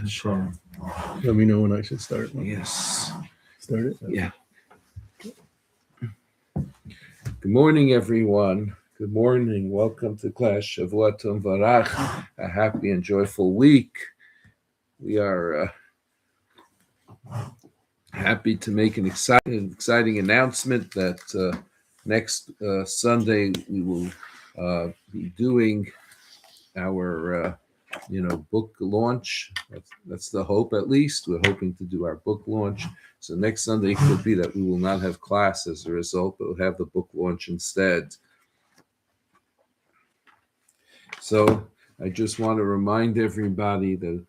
Sure. Let me know when I should start. Yes. Start it? Yeah. Good morning, everyone. Good morning. Welcome to class Shavua Tov Varach. A happy and joyful week. We are happy to make an exciting announcement that next Sunday we will be doing our book launch. That's the hope, at least. We're hoping to do our book launch. So next Sunday could be that we will not have class as a result, but we'll have the book launch instead. So I just want to remind everybody that,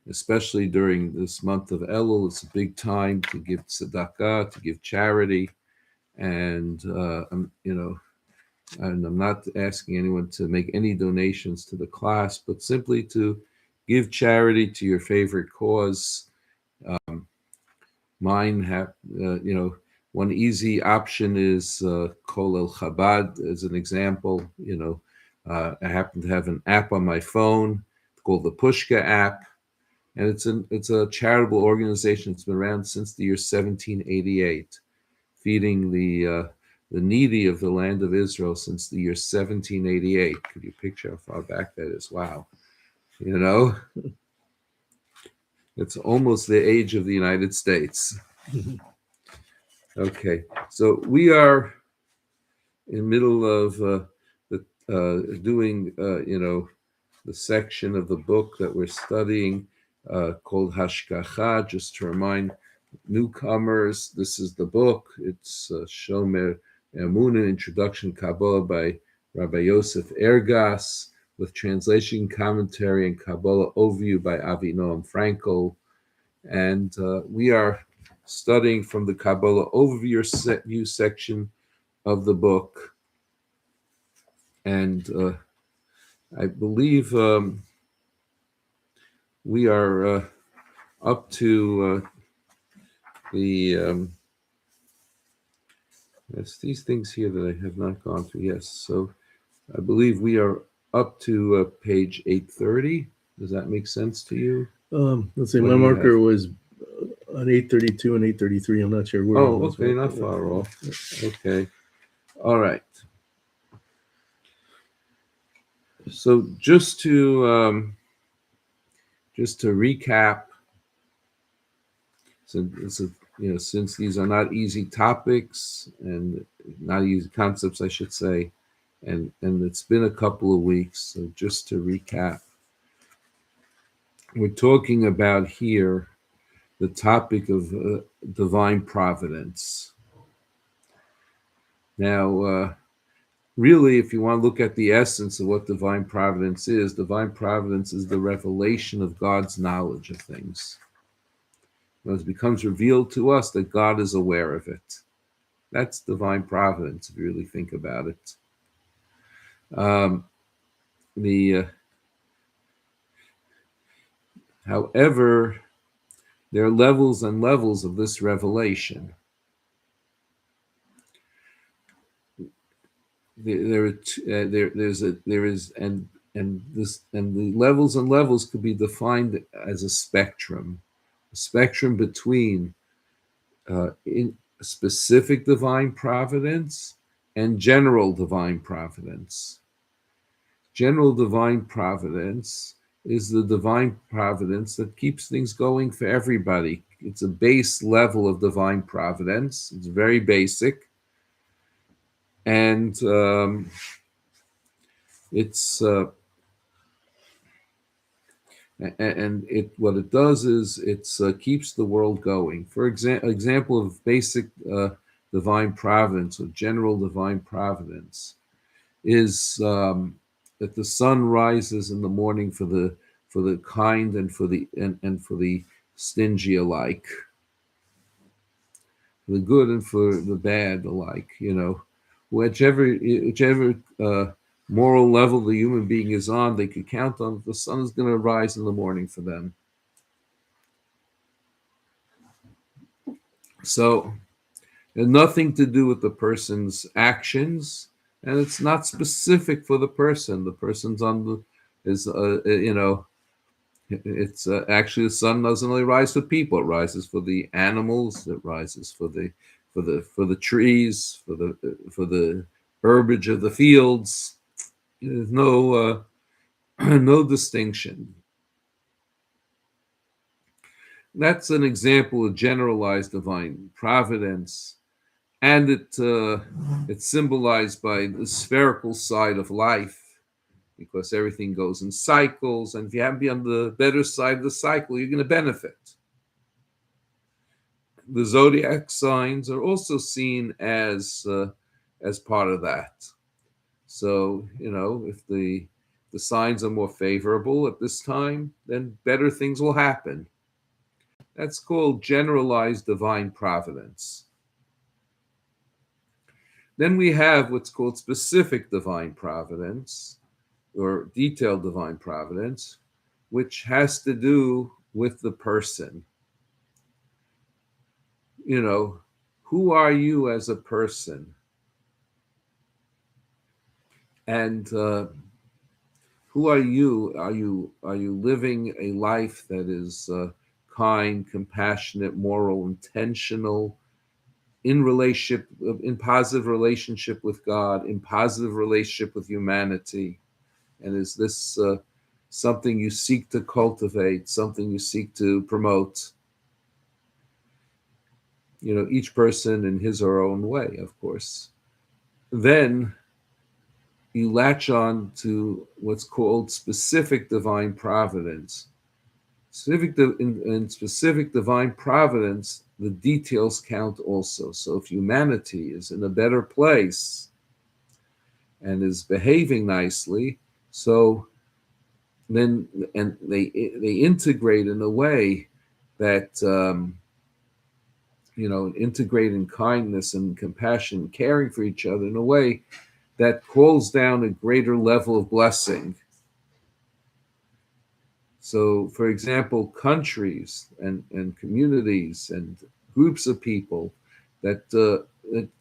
especially during this month of Elul, it's a big time to give tzedakah, to give charity, and and I'm not asking anyone to make any donations to the class, but simply to give charity to your favorite cause. One easy option is Kol El Chabad as an example. I happen to have an app on my phone called the Pushka app, and it's a charitable organization. It's been around since the year 1788, feeding the needy of the land of Israel since the year 1788. Could you picture how far back that is? Wow. It's almost the age of the United States. Okay, so we are in the middle of doing, the section of the book that we're studying called Hashgacha. Just to remind newcomers, this is the book. It's Shomer Emunah, Introduction Kabbalah by Rabbi Yosef Ergas, with translation, commentary, and Kabbalah Overview by Avinoam Fraenkel. And we are studying from the Kabbalah Overview section of the book. And I believe we are up to it's these things here that I have not gone through. Yes, so I believe we are up to page 830. Does that make sense to you? Let's see. My marker was on 832 and 833. I'm not sure where. Oh, okay, not far off. Okay, all right. So just to recap, since these are not easy topics and not easy concepts, I should say, and it's been a couple of weeks. So just to recap, we're talking about here the topic of divine providence. Now, really, if you want to look at the essence of what divine providence is the revelation of God's knowledge of things. It becomes revealed to us that God is aware of it. That's divine providence, if you really think about it. However, there are levels and levels of this revelation. The levels and levels could be defined as a spectrum between in specific divine providence and general divine providence. General divine providence is the divine providence that keeps things going for everybody. It's a base level of divine providence. It's very basic. And what it does is it keeps the world going. For example of basic divine providence or general divine providence is that the sun rises in the morning for the kind and for the stingy alike, for the good and for the bad alike. Whichever moral level the human being is on, they could count on that the sun is going to rise in the morning for them. So it has nothing to do with the person's actions, and it's not specific for the person. The person's on It's actually, the sun doesn't only rise for people; it rises for the animals, it rises for the trees, for the herbage of the fields. There's no no distinction. That's an example of generalized divine providence, and it's symbolized by the spherical side of life, because everything goes in cycles, and if you happen to be on the better side of the cycle, you're going to benefit. The zodiac signs are also seen as part of that. So, if the signs are more favorable at this time, then better things will happen. That's called generalized divine providence. Then we have what's called specific divine providence, or detailed divine providence, which has to do with the person. Who are you as a person? And who are you? Are you living a life that is kind, compassionate, moral, intentional, in positive relationship with God, in positive relationship with humanity? And is this something you seek to cultivate, something you seek to promote? Each person in his or her own way, of course. Then you latch on to what's called specific divine providence. In specific divine providence, the details count also. So if humanity is in a better place and is behaving nicely, so then and they integrate in a way that integrate in kindness and compassion, caring for each other in a way that calls down a greater level of blessing. So, for example, countries and communities and groups of people that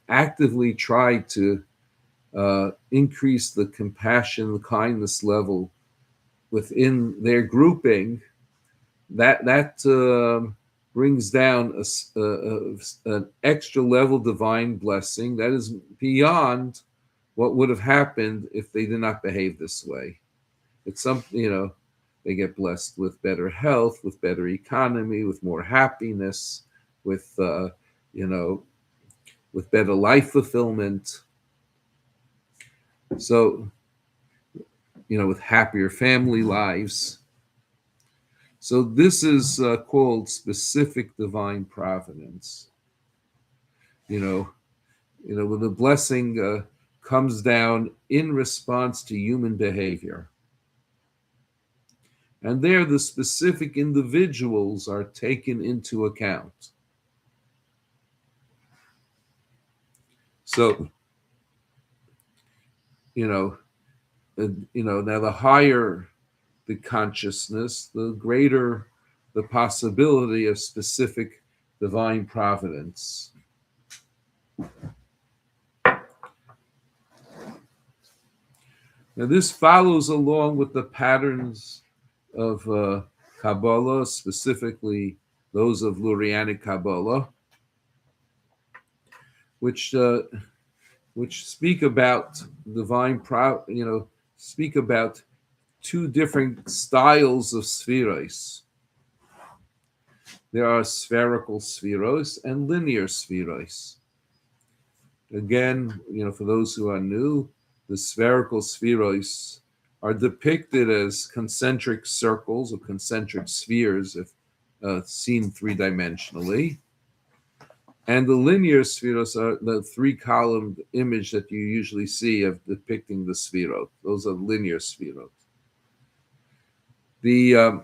actively try to increase the compassion, the kindness level within their grouping, that brings down an extra level divine blessing that is beyond what would have happened if they did not behave this way. It's something, they get blessed with better health, with better economy, with more happiness, with with better life fulfillment. So, with happier family lives. So this is called specific divine providence. When the blessing comes down in response to human behavior. And there the specific individuals are taken into account. So, now the higher the consciousness, the greater the possibility of specific divine providence. Now, this follows along with the patterns of Kabbalah, specifically those of Lurianic Kabbalah, which speak about speak about two different styles of spheros. There are spherical spheros and linear spheros. Again, for those who are new, the spherical spheros are depicted as concentric circles or concentric spheres if seen three-dimensionally. And the linear spheros are the three-columned image that you usually see of depicting the spherot. Those are linear spherot. The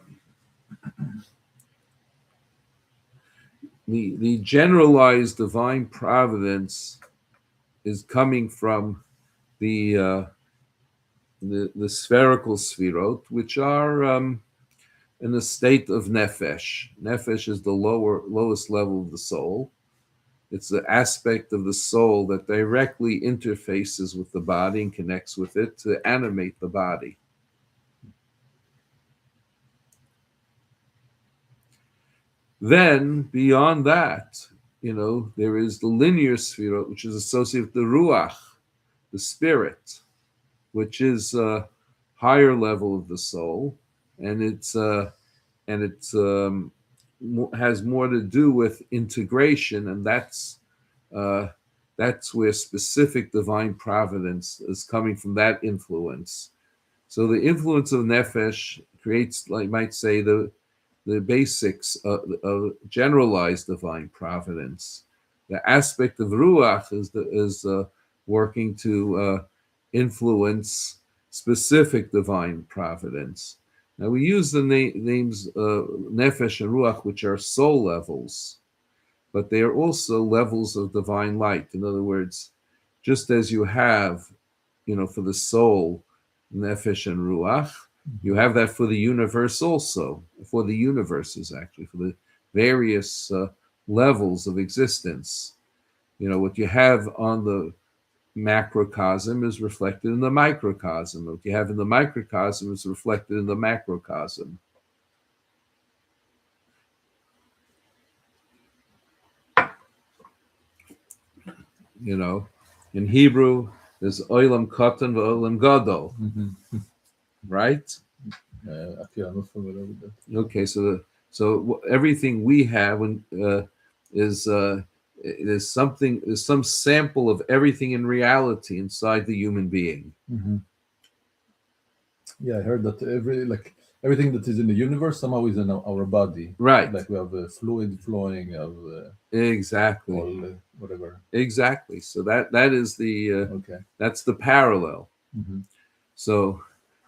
generalized divine providence is coming from the spherical sphirot, which are in a state of nefesh. Nefesh is the lowest level of the soul. It's the aspect of the soul that directly interfaces with the body and connects with it to animate the body. Then beyond that, there is the linear sefirot, which is associated with the ruach, the spirit, which is a higher level of the soul, and it's has more to do with integration, and that's where specific divine providence is coming from, that influence. So the influence of nefesh creates, like might say, the basics of generalized divine providence. The aspect of ruach is working to influence specific divine providence. Now we use the names nefesh and ruach, which are soul levels, but they are also levels of divine light. In other words, just as you have, for the soul, nefesh and ruach, you have that for the universe also, for the universes actually, for the various levels of existence. What you have on the macrocosm is reflected in the microcosm. What you have in the microcosm is reflected in the macrocosm. In Hebrew, there's olam katan v'olam gadol, right? Okay, I'm not familiar with that. Okay, so everything we have is there's some sample of everything in reality inside the human being. Yeah, I heard that everything that is in the universe somehow is in our body. Right. Like we have fluid flowing of Exactly. all whatever. Exactly. So that is the Okay. that's the parallel. So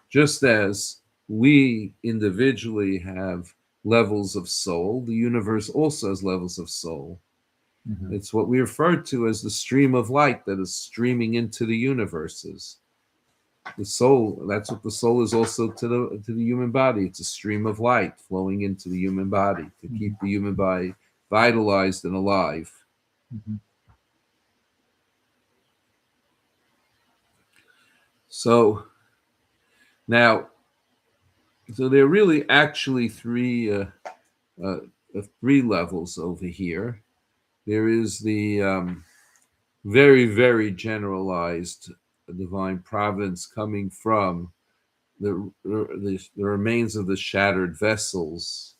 just as we individually have levels of soul, the universe also has levels of soul. It's what we refer to as the stream of light that is streaming into the universes. The soul, that's what the soul is also to the human body. It's a stream of light flowing into the human body to keep the human body vitalized and alive. So now, there are really actually three levels over here. There is the very, very generalized divine providence coming from the remains of the shattered vessels.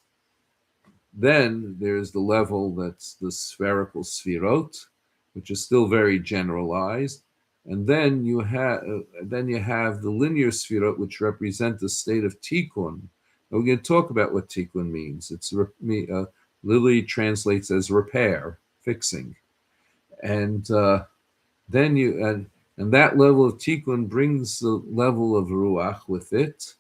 Then there's the level that's the spherical sphirot, which is still very generalized. And then you have the linear sphirot, which represent the state of tikkun. We're going to talk about what tikkun means. It's literally translates as repair, fixing, and then and that level of tikkun brings the level of ruach with it,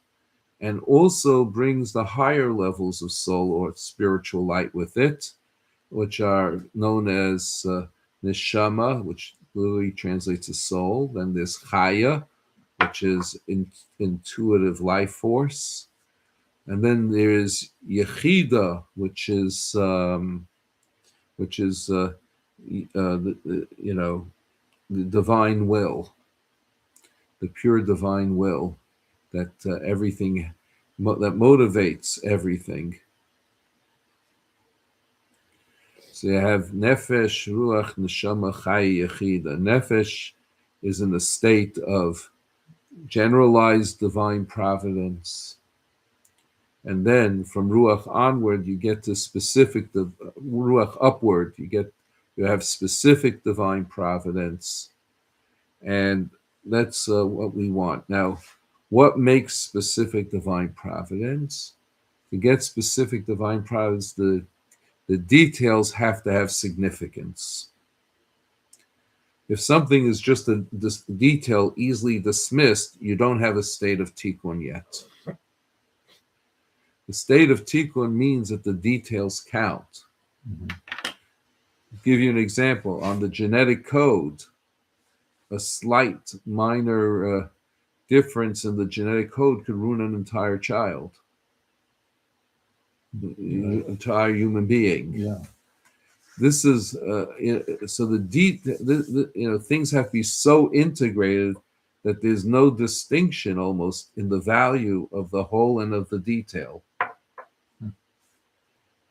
and also brings the higher levels of soul or spiritual light with it, which are known as neshama, which literally translates as soul. Then there's chaya, which is intuitive life force. And then there's yechida, which is the divine will, the pure divine will, that everything that motivates everything. So you have nefesh, ruach, neshama, chai, yechida. Nefesh is in a state of generalized divine providence. And then from ruach onward, you get to specific, ruach upward, you have specific divine providence. And that's what we want. Now, what makes specific divine providence? To get specific divine providence, the details have to have significance. If something is just a detail easily dismissed, you don't have a state of tikkun yet. The state of tikkun means that the details count. I'll give you an example. On the genetic code, a slight minor difference in the genetic code could ruin an entire child, entire human being. Yeah. This is so things have to be so integrated that there's no distinction almost in the value of the whole and of the detail.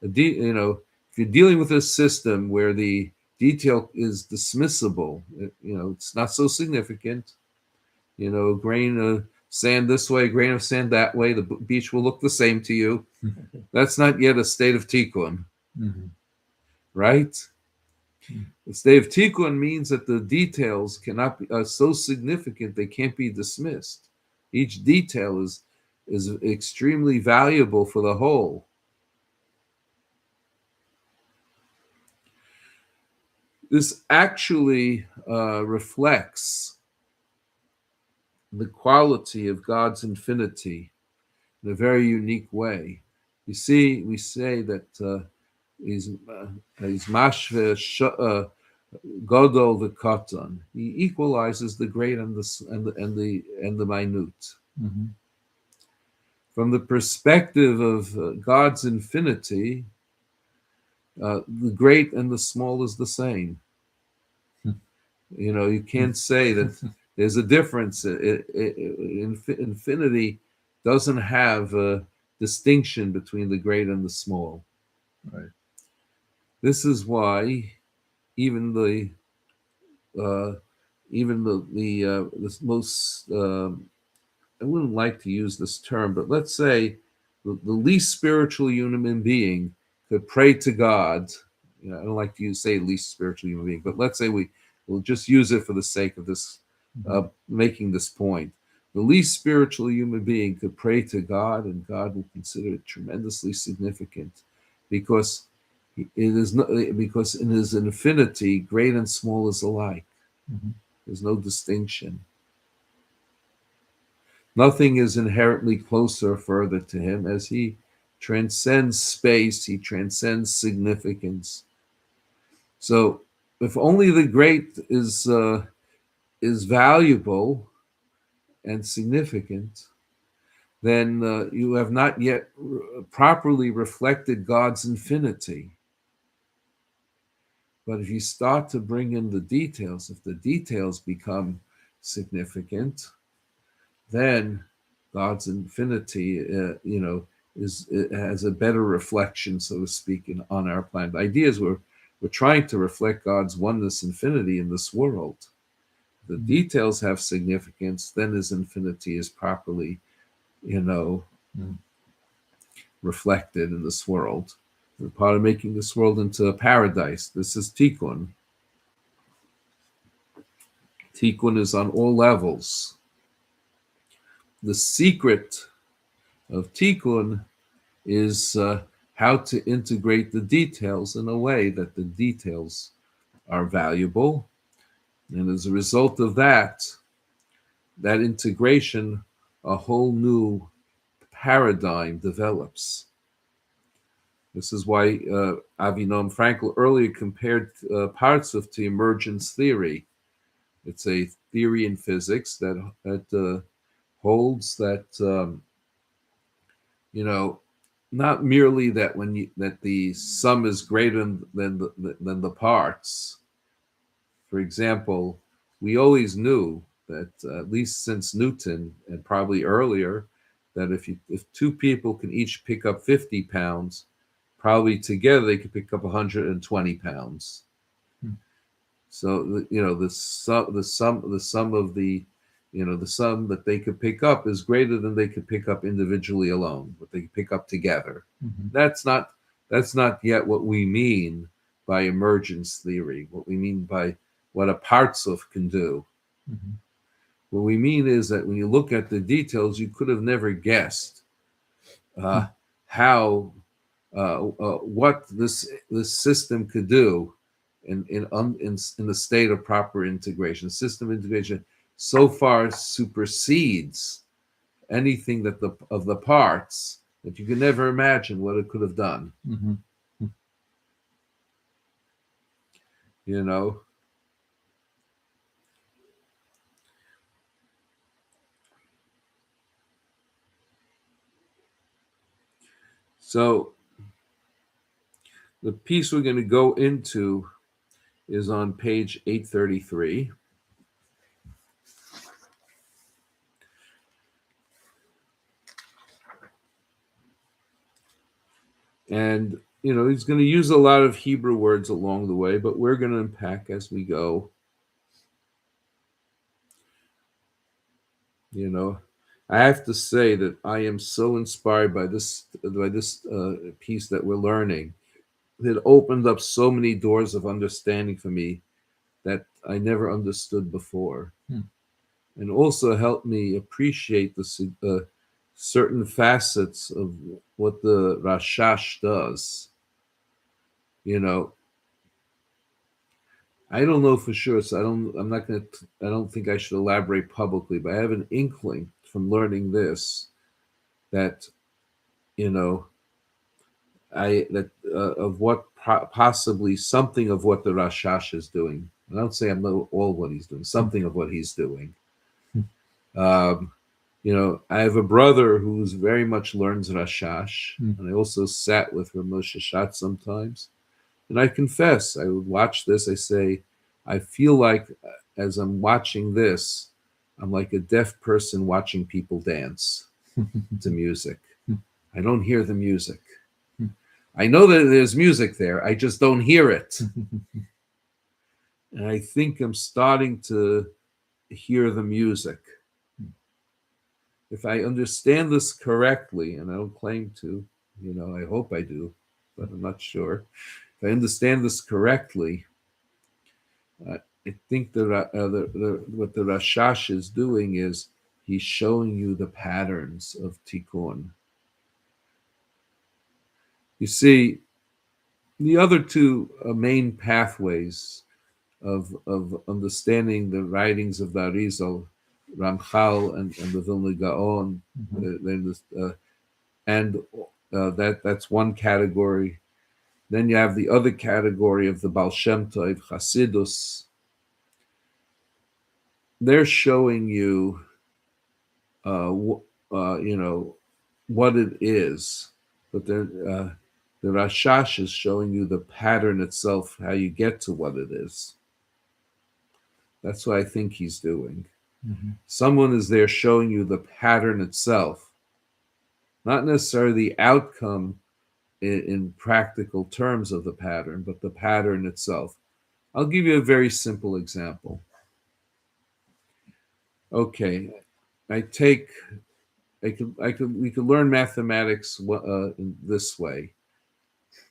if you're dealing with a system where the detail is dismissible, it's not so significant. A grain of sand this way, a grain of sand that way, the beach will look the same to you. That's not yet a state of tikkun, right? The state of tikkun means that the details cannot be are so significant they can't be dismissed. Each detail is extremely valuable for the whole. This actually reflects the quality of God's infinity in a very unique way. You see, we say that he's mashve godol v'katan. He equalizes the great and the minute. From the perspective of God's infinity, the great and the small is the same. You can't say that there's a difference. Infinity doesn't have a distinction between the great and the small. Right. This is why even the most I wouldn't like to use this term, but let's say the least spiritual human being could pray to God. I don't like to say least spiritual human being, but let's say we'll just use it for the sake of this, making this point. The least spiritual human being could pray to God, and God will consider it tremendously significant, because because in His infinity, great and small is alike. There's no distinction. Nothing is inherently closer or further to Him. As He transcends space, He transcends significance. So, if only the great is valuable and significant, then you have not yet properly reflected God's infinity. But if you start to bring in the details, if the details become significant, then God's infinity, has a better reflection, so to speak, on our planet. The idea is we're trying to reflect God's oneness, infinity in this world. The details have significance, then His infinity is properly, reflected in this world. We're part of making this world into a paradise. This is tikkun. Tikkun is on all levels. The secret of tikkun is how to integrate the details in a way that the details are valuable. And as a result of that integration, a whole new paradigm develops. This is why Avinoam Fraenkel earlier compared parts to emergence theory. It's a theory in physics that holds that not merely that that the sum is greater than the parts. For example, we always knew that at least since Newton and probably earlier, that if two people can each pick up 50 pounds, probably together they could pick up 120 pounds. So the sum of the sum that they could pick up is greater than they could pick up individually alone, what they could pick up together. That's not yet what we mean by emergence theory. What we mean by what a partsuf can do. What we mean is that when you look at the details, you could have never guessed how what this system could do in the state of proper integration. System integration so far supersedes anything that of the parts that you could never imagine what it could have done. So the piece we're going to go into is on page 833. And he's going to use a lot of Hebrew words along the way, but we're going to unpack as we go. I have to say that I am so inspired by this piece that we're learning. It opened up so many doors of understanding for me that I never understood before, and also helped me appreciate the certain facets of what the Rashash does. I don't know for sure, so I don't think I should elaborate publicly, but I have an inkling from learning this that, of what possibly something of what the Rashash is doing. I don't say I know all what he's doing, something of what he's doing. I have a brother who's very much learns Rashash, and I also sat with Ramesh Shashat sometimes. And I confess, I would watch this. I say, I feel like as I'm watching this, I'm like a deaf person watching people dance to music. I don't hear the music. I know that there's music there. I just don't hear it. And I think I'm starting to hear the music. If I understand this correctly, and I don't claim to, I hope I do, but I'm not sure. If I understand this correctly, I think what the Rashash is doing is he's showing you the patterns of Tikkun. You see, the other two main pathways of understanding the writings of the Arizal, Ramchal and the Vilna Gaon, that's one category. Then you have the other category of the Baal Shem Tov, Hasidus. They're showing you, what it is, but the Rashash is showing you the pattern itself, how you get to what it is. That's what I think he's doing. Someone is there showing you the pattern itself, not necessarily the outcome in practical terms of the pattern, but the pattern itself. I'll give you a very simple example. Okay, we could learn mathematics in this way.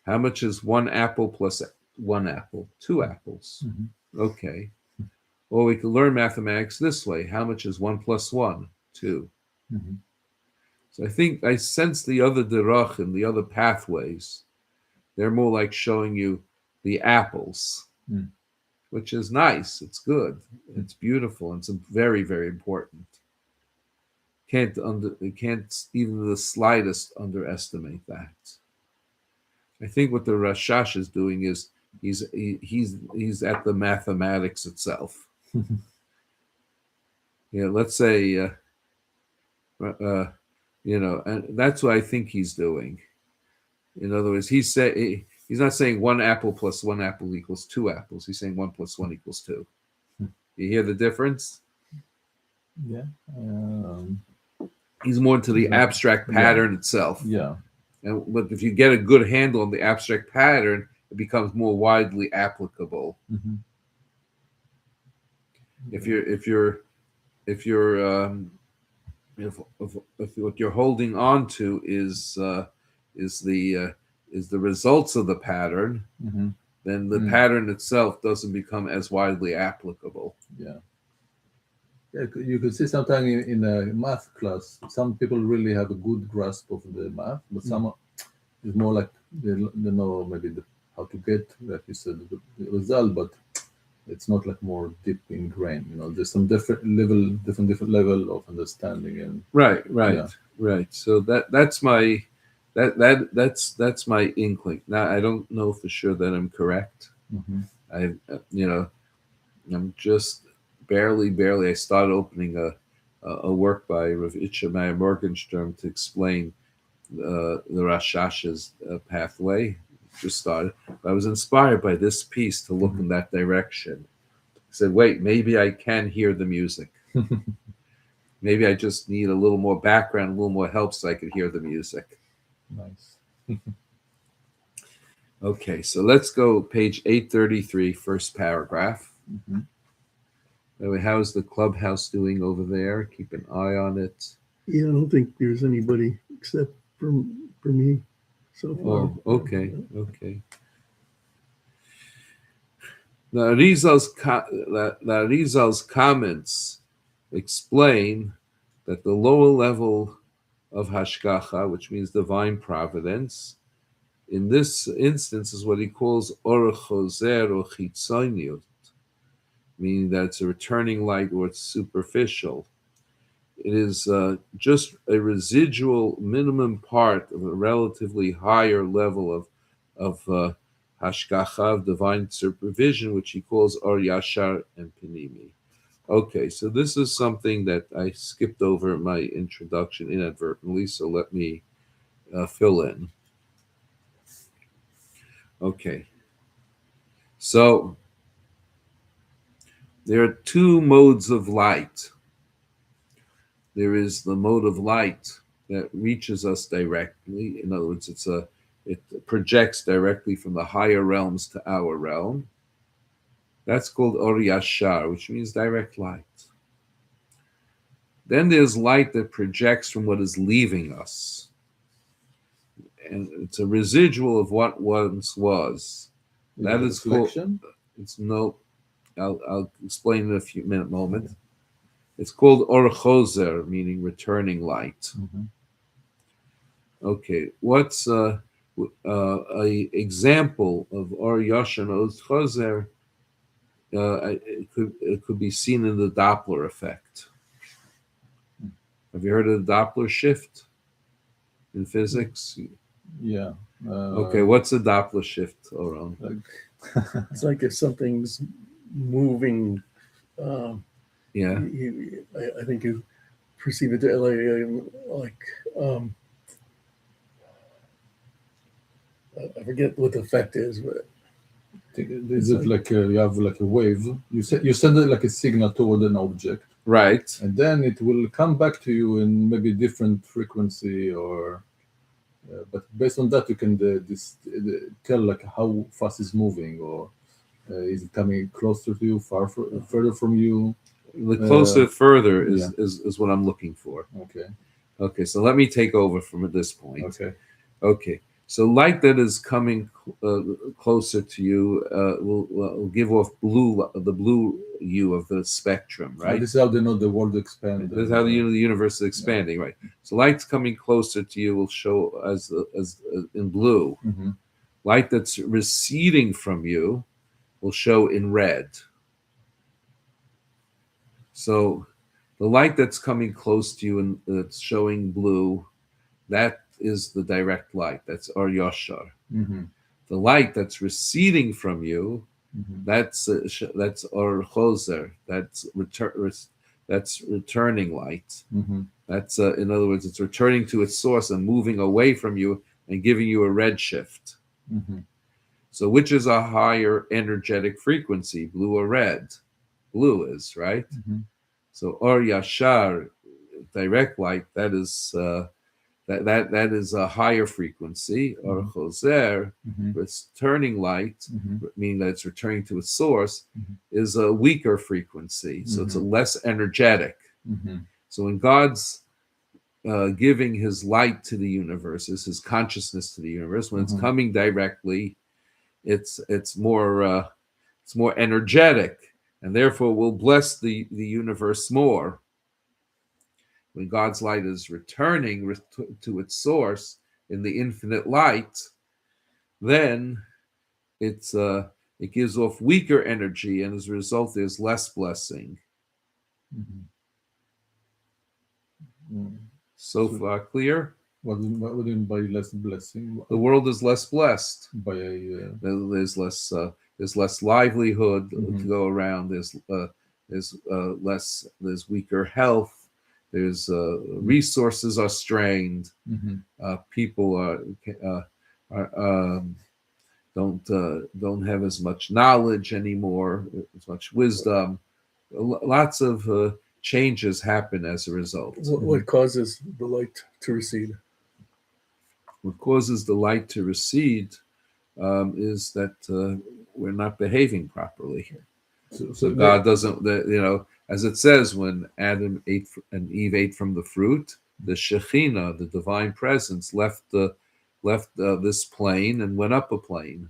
How much is one apple plus one apple? 2 apples. Okay. Or we could learn mathematics this way. How much is 1 plus 1? 2. So I sense the other derach and the other pathways. They're more like showing you the apples, which is nice. It's good. It's beautiful. And it's very, very important. Can't even the slightest underestimate that. I think what the Rashash is doing is he's at the mathematics itself. Let's say, and that's what I think he's doing. In other words, he's not saying 1 apple plus 1 apple equals 2 apples. He's saying 1 plus 1 equals 2. You hear the difference? Yeah. He's more into the abstract pattern itself. Yeah. But if you get a good handle on the abstract pattern, it becomes more widely applicable. If what you're holding on to is the results of the pattern, then the pattern itself doesn't become as widely applicable. Yeah. You could see sometimes in a math class, some people really have a good grasp of the math, but some is more like they know maybe how to get, like you said, the result, but it's not like more deep ingrained. There's some different level of understanding and right. So that's my inkling. Now I don't know for sure that I'm correct. I'm just barely. I started opening a work by Rav Itcha Meyer Morgenstern to explain the Rashash's pathway. Just started. I was inspired by this piece to look in that direction. I said, wait, maybe I can hear the music. Maybe I just need a little more background, a little more help so I could hear the music. Nice. Okay, so let's go page 833, first paragraph. Mhm. Anyway, how's the clubhouse doing over there? Keep an eye on it. Yeah, I don't think there's anybody except for me so far. Oh, okay, okay. Now Rizal's comments explain that the lower level of hashgacha, which means divine providence, in this instance is what he calls or choser or chitzoniut, meaning that it's a returning light or it's superficial. It is just a residual minimum part of a relatively higher level of hashgacha, of divine supervision, which he calls or yashar and pinimi. Okay, so this is something that I skipped over in my introduction inadvertently, so let me fill in. Okay, so there are two modes of light. There is the mode of light that reaches us directly. In other words, it projects directly from the higher realms to our realm. That's called Or Yashar, which means direct light. Then there's light that projects from what is leaving us. And it's a residual of what once was. That is reflection. It's no, I'll explain in a few moment. It's called Or Choser, meaning returning light. Mm-hmm. Okay, what's a example of Or Yashar Or Choser? It could be seen in the Doppler effect. Have you heard of the Doppler shift in physics? Yeah. Okay, what's a Doppler shift, Oron? It's like if something's moving. Yeah. I think you perceive it like I forget what the effect is, but Is it like you have like a wave? You send it like a signal toward an object, Right. and then it will come back to you in maybe different frequency, or but based on that you can tell like how fast it's moving, or is it coming closer to you, further from you? The closer further yeah. is what I'm looking for. Okay. Okay, so let me take over from this point. Okay. Okay, so light that is coming closer to you will give off the blue hue of the spectrum, right? This is how they know the world expands. This is how the universe is expanding, right? So light's coming closer to you will show as in blue. Mm-hmm. Light that's receding from you will show in red. So the light that's coming close to you and that's showing blue, that is the direct light. That's Or Yashar. Mm-hmm. The light that's receding from you, Mm-hmm. that's Or Choser. That's returning light. Mm-hmm. That's in other words, it's returning to its source and moving away from you and giving you a red shift. Mm-hmm. So which is a higher energetic frequency, blue or red? Blue is, right? Mm-hmm. So Or Yashar, direct light, that is that is a higher frequency. Or Choser, returning light, meaning that it's returning to its source, is a weaker frequency. So it's a less energetic. Mm-hmm. So when God's giving his light to the universe, his consciousness to the universe, when it's coming directly, it's more energetic, and therefore will bless the universe more. When God's light is returning to its source in the infinite light, then it gives off weaker energy, and as a result, there's less blessing. So far, clear? What do you mean by less blessing? The world is less blessed. By There's less livelihood to go around. There's weaker health. There's resources are strained. People don't have as much knowledge anymore, as much wisdom. Lots of changes happen as a result. What causes the light to recede? What causes the light to recede is that we're not behaving properly. So, So God doesn't, as it says, when Adam ate and Eve ate from the fruit, the Shekhinah, the divine presence, left this plane and went up a plane.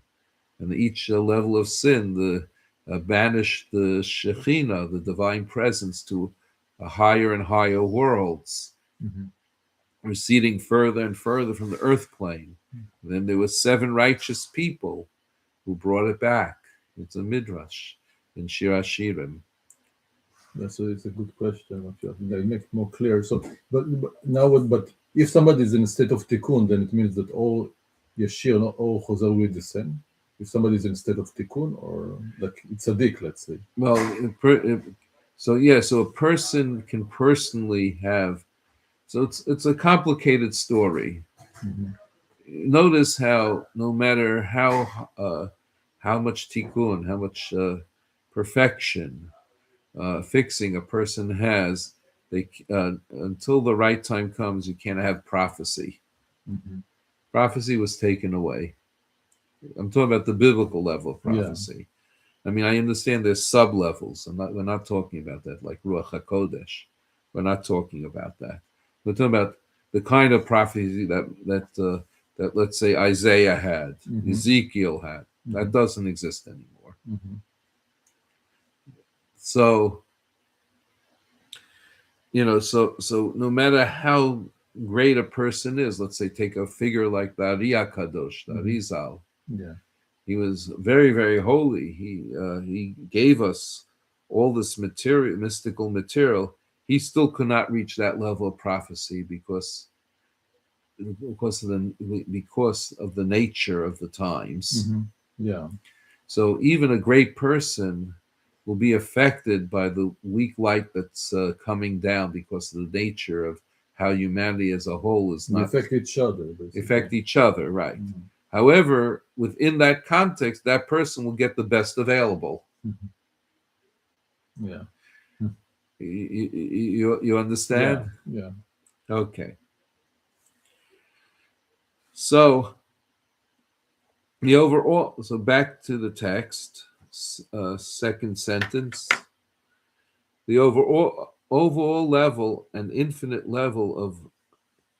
And each level of sin, banished the Shekhinah, the divine presence, to a higher and higher worlds, Mhm. receding further and further from the earth plane. And then there were 7 righteous people who brought it back. It's a midrash in Shir Hashirim. Yeah, so it's a good question. What you have, make it more clear. So, but if somebody is in a state of tikkun, then it means that all yeshir, not all chazal will the same. If somebody is in a state of tikkun, or like it's a dik, let's say. Well, so a person can personally have. So it's a complicated story. Mhm. Notice how no matter how much tikkun, how much perfection, fixing a person has, they until the right time comes, you can't have prophecy. Mhm. Prophecy was taken away. I'm talking about the biblical level of Yeah. prophecy. I mean, I understand there's sub levels. We're not talking about that, like Ruach HaKodesh. We're not talking about that. We're talking about the kind of prophecy that let's say Isaiah had, Mhm. Ezekiel had. That Mhm. doesn't exist anymore. Mhm. So so no matter how great a person is, let's say take a figure like the Ari Kadosh, the Arizal. Yeah. He was very, very holy. He gave us all this material, mystical material. He still could not reach that level of prophecy because of the nature of the times. Mhm. Yeah. So even a great person will be affected by the weak light that's coming down because of the nature of how humanity as a whole is We not affect each other, basically. affect each other, right? Mhm. However, within that context, that person will get the best available. Mhm. Yeah. You understand? Yeah. Okay. So so back to the text, second sentence. The overall level and infinite level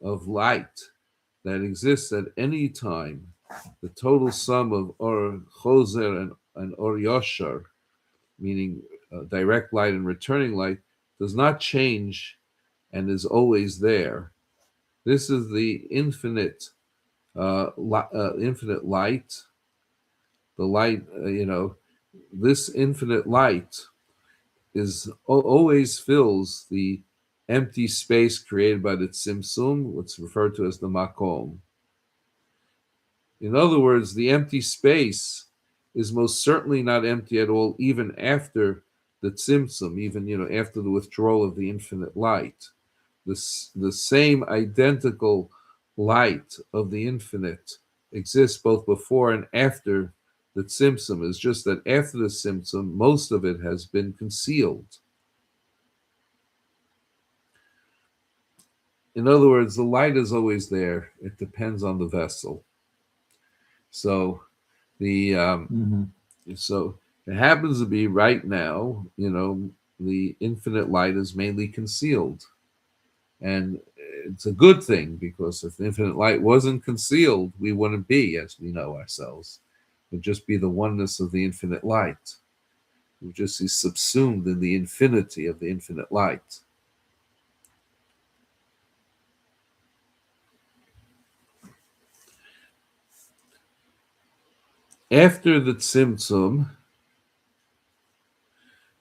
of light that exists at any time, the total sum of Or Choser and Or Yashar, meaning direct light and returning light, does not change and is always there. This is the infinite infinite light. The light, this infinite light always fills the empty space created by the Tzimtzum, what's referred to as the Makom. In other words, the empty space is most certainly not empty at all, even after the Tzimtzum, even after the withdrawal of the infinite light. The same identical light of the infinite exists both before and after the Tzimtzum. It's just that after the Tzimtzum, most of it has been concealed. In other words, the light is always there. It depends on the vessel. So so it happens to be right now, the infinite light is mainly concealed. And it's a good thing, because if the infinite light wasn't concealed, we wouldn't be as we know ourselves. It would just be the oneness of the infinite light. We would just be subsumed in the infinity of the infinite light. After the Tzimtzum,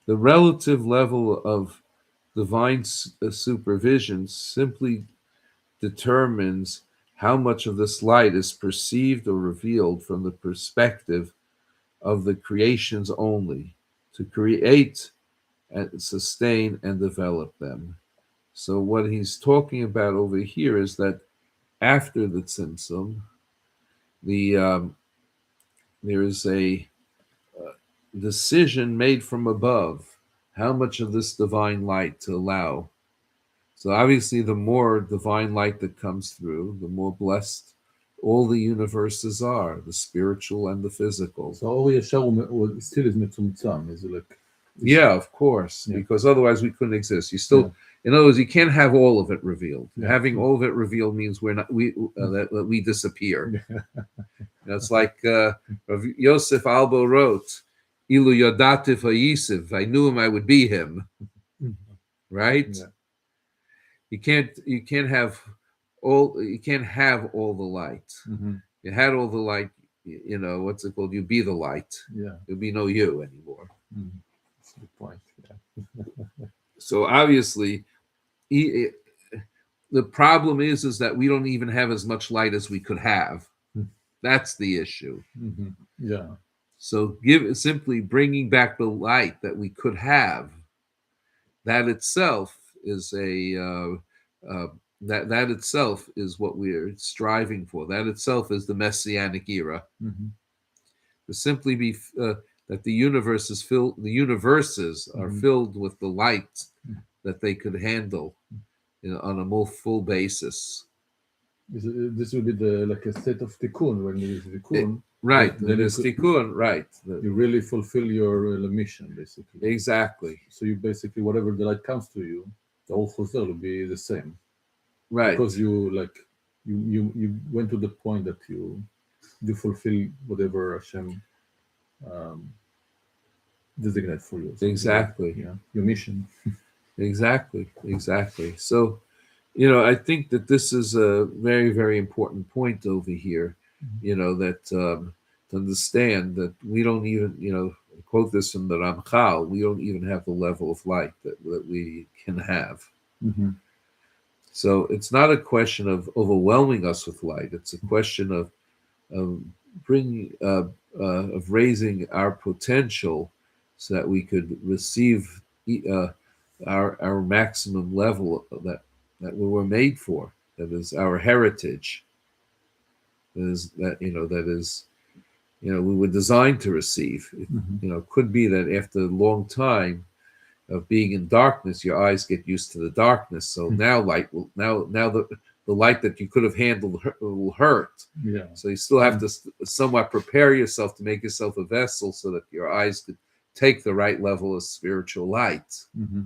the relative level of divine supervision simply determines how much of this light is perceived or revealed from the perspective of the creations only, to create and sustain and develop them. So what he's talking about over here is that after the Tzimtzum, there is a decision made from above how much of this divine light to allow. So obviously, the more divine light that comes through, the more blessed all the universes are, the spiritual and the physical. So אור ישר הוא still is מצומצם, is like... Yeah, of course, Yeah. because otherwise we couldn't exist. You still, in other words, you can't have all of it revealed. Yeah. Having all of it revealed means that we disappear. It's like Yosef Albo wrote, "Ilu yodativ hayisiv." I knew him, I would be him. Right? Yeah. You can't have all the light. Mm-hmm. You had all the light. You know what's it called? You be the light. Yeah. There'll be no you anymore. Mm-hmm. That's a good point. Yeah. So obviously, the problem is that we don't even have as much light as we could have. That's the issue. Mm-hmm. Yeah. So simply bringing back the light that we could have, that itself is that itself is what we're striving for. That itself is the messianic era. Mm-hmm. To simply be that the universe is filled, the universes are filled with the light that they could handle, on a more full basis. This will be like a state of tikkun when there is tikkun. Right, then there is tikkun, right. You really fulfill your mission, basically. Exactly. So you basically, whatever the light comes to you, the whole choser will be the same. Right. Because you went to the point that you fulfill whatever Hashem designate for you. So Exactly. Your mission. Exactly. So, I think that this is a very, very important point over here, that to understand that we don't even, quote this from the Ramchal, we don't even have the level of light that we can have. Mm-hmm. So it's not a question of overwhelming us with light. It's a question of bringing, of raising our potential so that we could receive our maximum level that we were made for. That is our heritage. We were designed to receive. It could be that after a long time of being in darkness, your eyes get used to the darkness. So now the light that you could have handled will hurt. Yeah. So you still have to somewhat prepare yourself to make yourself a vessel so that your eyes could take the right level of spiritual light. Mm-hmm.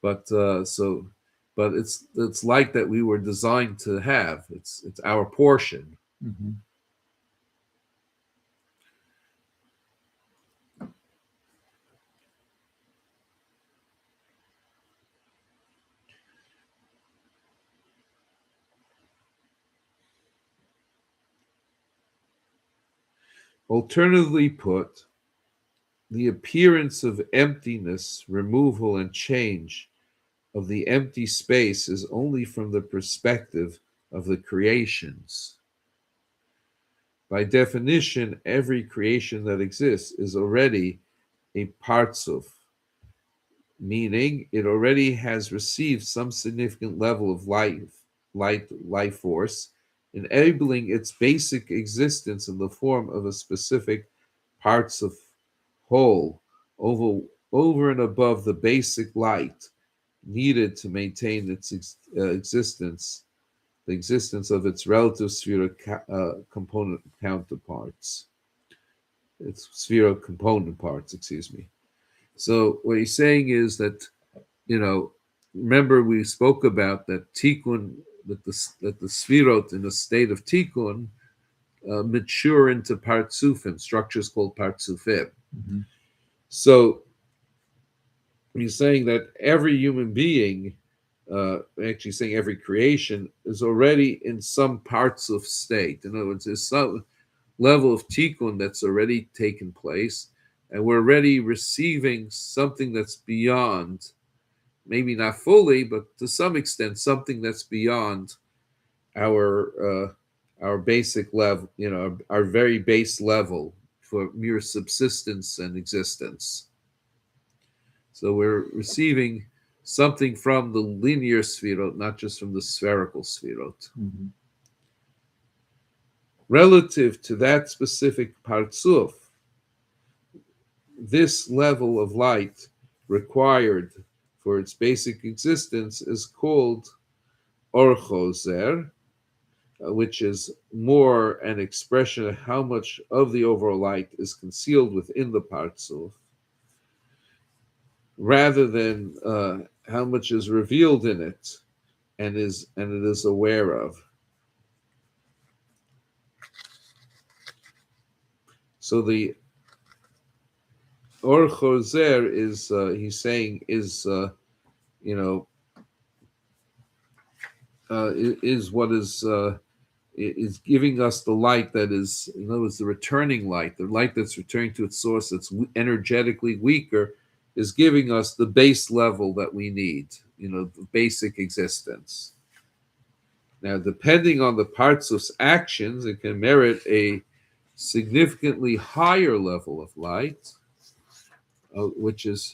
But it's light that we were designed to have. It's our portion. Mm-hmm. Alternatively put, the appearance of emptiness, removal, and change of the empty space is only from the perspective of the creations. By definition, every creation that exists is already a partzuf, meaning it already has received some significant level of life force, enabling its basic existence in the form of a specific partzuf whole over and above the basic light needed to maintain its existence, the existence of its relative spheric component counterparts. Its spherical component parts, excuse me. So what he's saying is that, remember we spoke about that tikkun, that the sphirot in a state of tikkun mature into partsufim, structures called partsufim. Mm-hmm. So he's saying that every human being, actually saying every creation, is already in some partsuf state. In other words, there's some level of tikkun that's already taken place, and we're already receiving something that's beyond, maybe not fully, but to some extent, something that's beyond our basic level, our very base level for mere subsistence and existence. So we're receiving something from the linear sphirot, not just from the spherical sphirot. Mm-hmm. Relative to that specific partzuf, this level of light required for its basic existence is called or choser, which is more an expression of how much of the overall light is concealed within the Parzuf, rather than how much is revealed in it and it is aware of. So the Or Choser is he's saying is is what is giving us the light that is, in other words, the returning light, the light that's returning to its source that's energetically weaker, is giving us the base level that we need, the basic existence. Now, depending on the Parzuf's actions, it can merit a significantly higher level of light, which in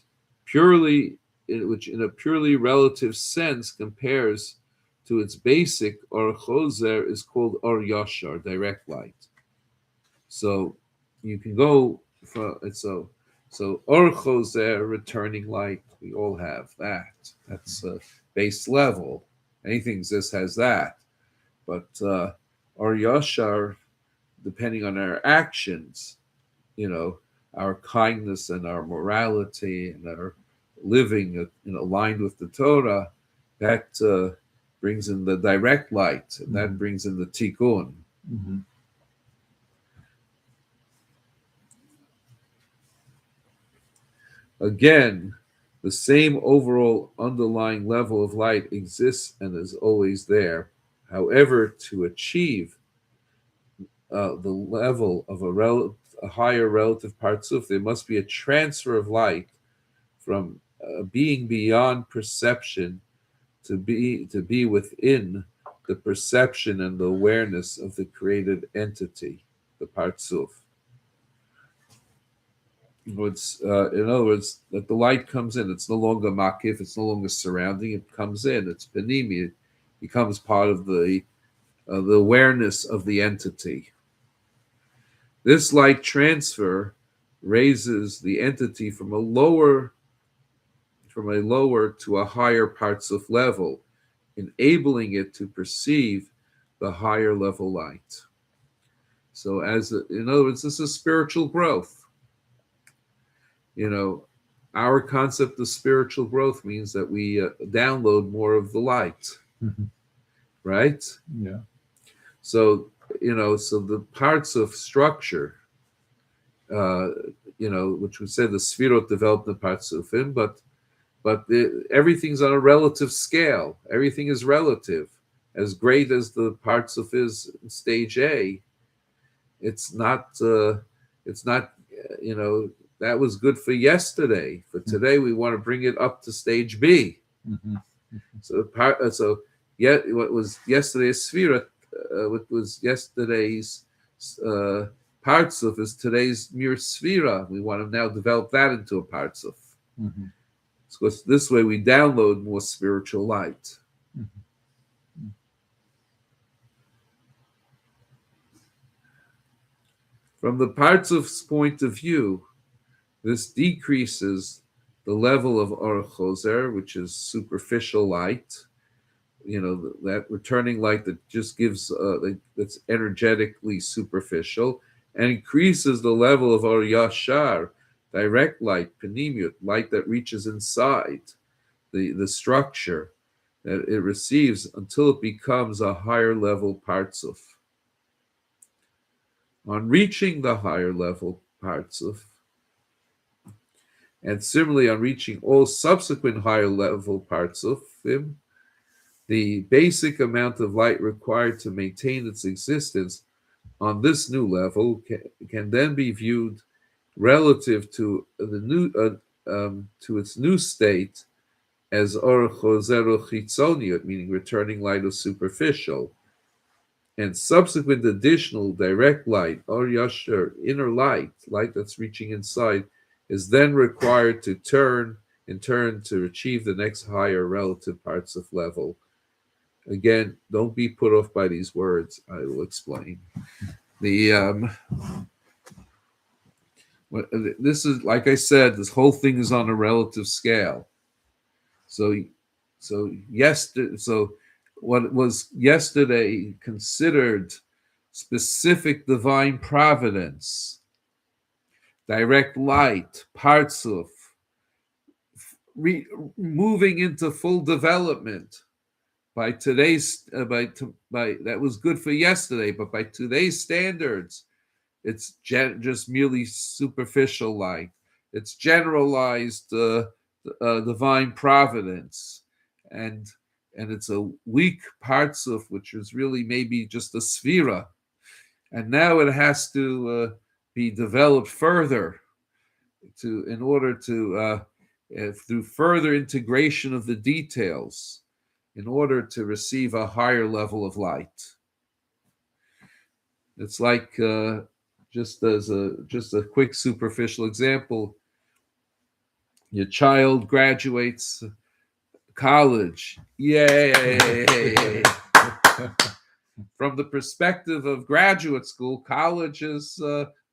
a purely relative sense compares to its basic Or Choser, is called Or Yashar, direct light. So you can go for it. So Or Choser, returning light, we all have that. That's a base level. Anything exists has that. But Or Yashar, depending on our actions, our kindness and our morality and our living aligned with the Torah, that brings in the direct light, and that brings in the tikkun. Mm-hmm. Again, the same overall underlying level of light exists and is always there. However, to achieve the level of a higher relative Parzuf, there must be a transfer of light from being beyond perception to be within the perception and the awareness of the created entity, the Parzuf. In other words, that the light comes in. It's no longer makif. It's no longer surrounding. It comes in. It's benimi. It becomes part of the awareness of the entity. This light transfer raises the entity from a lower to a higher Parzuf level, enabling it to perceive the higher level light. So, in other words, this is spiritual growth. Our concept of spiritual growth means that we download more of the light, right? Yeah. So, so the Parzuf structure, which we said the Sfirot developed the Parzufim, but everything's on a relative scale. Everything is relative. As great as the Parzuf is in stage A, it's not. That was good for yesterday. For today, we want to bring it up to stage B. Mm-hmm. What was yesterday's Sfirot, what was yesterday's Parzuf is today's mere Sfira. We want to now develop that into a Parzuf. Mm-hmm. Because this way we download more spiritual light. Mm-hmm. From the Parzuf's point of view, this decreases the level of Or Choser, which is superficial light, that returning light that just gives, that's energetically superficial, and increases the level of Or Yashar, direct light, panimut, light that reaches inside the structure that it receives until it becomes a higher level Parzuf. On reaching the higher level Parzuf, and similarly on reaching all subsequent higher level Parzufim, the basic amount of light required to maintain its existence on this new level can then be viewed relative to the new to its new state as Or Choser Chitzoniut, meaning returning light of superficial, and subsequent additional direct light, Or Yashar, inner light that's reaching inside, is then required to in turn to achieve the next higher relative Parzuf level. Again, don't be put off by these words. I will explain. This is, like I said, this whole thing is on a relative scale. So what was yesterday considered specific divine providence, direct light, parzuf, moving into full development by today's by that was good for yesterday, but by today's standards, it's just merely superficial light. It's generalized divine providence, and it's a weak parzuf, which is really maybe just a sphera, and now it has to be developed further in order to through further integration of the details, in order to receive a higher level of light. It's like just a quick superficial example. Your child graduates college, yay! From the perspective of graduate school, college is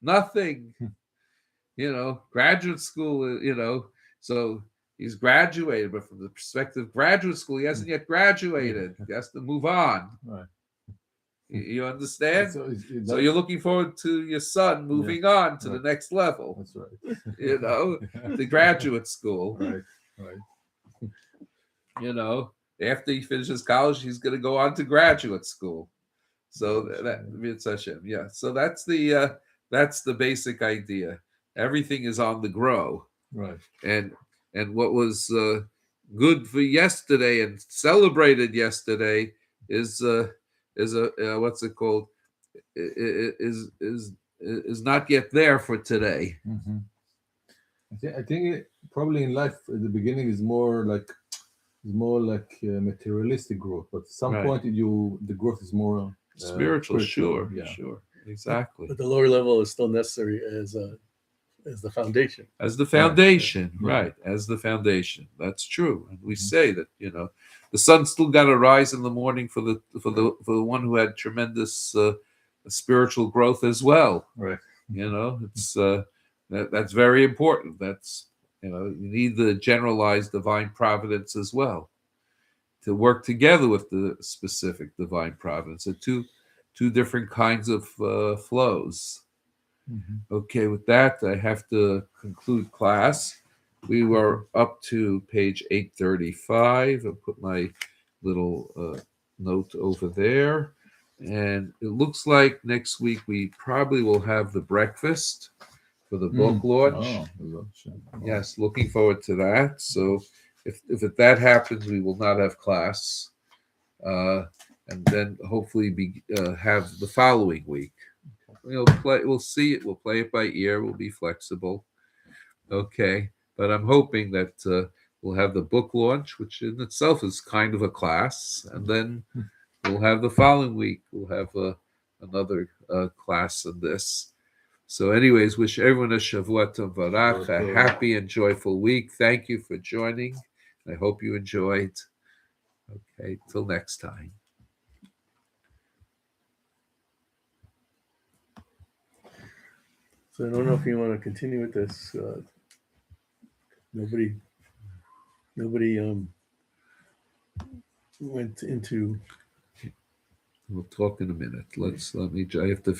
nothing. Graduate school, so he's graduated, but from the perspective of graduate school, he hasn't yet graduated. He has to move on. Right. You understand? So That's you're looking forward to your son moving on to the next level, right. the graduate school. Right. After he finishes college, he's going to go on to graduate school. So that's Hashem. Yeah. So that's the basic idea. Everything is on the grow. Right. And what was good for yesterday and celebrated yesterday is what's it called? Is not yet there for today. Mm-hmm. I think probably in life at the beginning is more like materialistic growth, but at some Right. point the growth is more Spiritual, sure, yeah. sure, exactly. But the lower level is still necessary as the foundation. As the foundation, Yeah. right? As the foundation. That's true. And we say that the sun still got to rise in the morning for the one who had tremendous spiritual growth as well. Right. It's that's very important. That's you need the generalized divine providence as well to work together with the specific divine providence. They're two different kinds of flows. Mm-hmm. Okay, with that, I have to conclude class. We were up to page 835. I'll put my little note over there. And it looks like next week we probably will have the breakfast for the book launch. Yes, looking forward to that. So if that happens, we will not have class. And then hopefully have the following week. We'll see it. We'll play it by ear. We'll be flexible. Okay. But I'm hoping that we'll have the book launch, which in itself is kind of a class. And then we'll have the following week. We'll have another class on this. So anyways, wish everyone a Shavua Tov Varach, a happy and joyful week. Thank you for joining. I hope you enjoyed. Okay. Till next time. So I don't know if you want to continue with this. Nobody went into. We'll talk in a minute. I have to.